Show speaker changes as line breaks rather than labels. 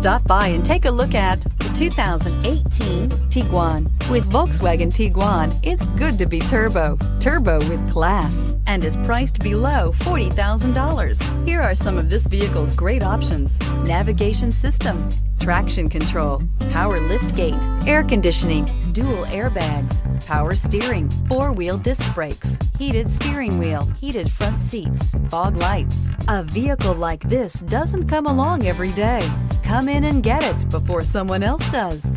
Stop by and take a look at the 2018 Tiguan. With Volkswagen Tiguan, it's good to be turbo. Turbo with class, and is priced below $40,000. Here are some of this vehicle's great options: navigation system, traction control, power liftgate, air conditioning, dual airbags, power steering, four-wheel disc brakes, heated steering wheel, heated front seats, fog lights. A vehicle like this doesn't come along every day. Come in and get it before someone else does.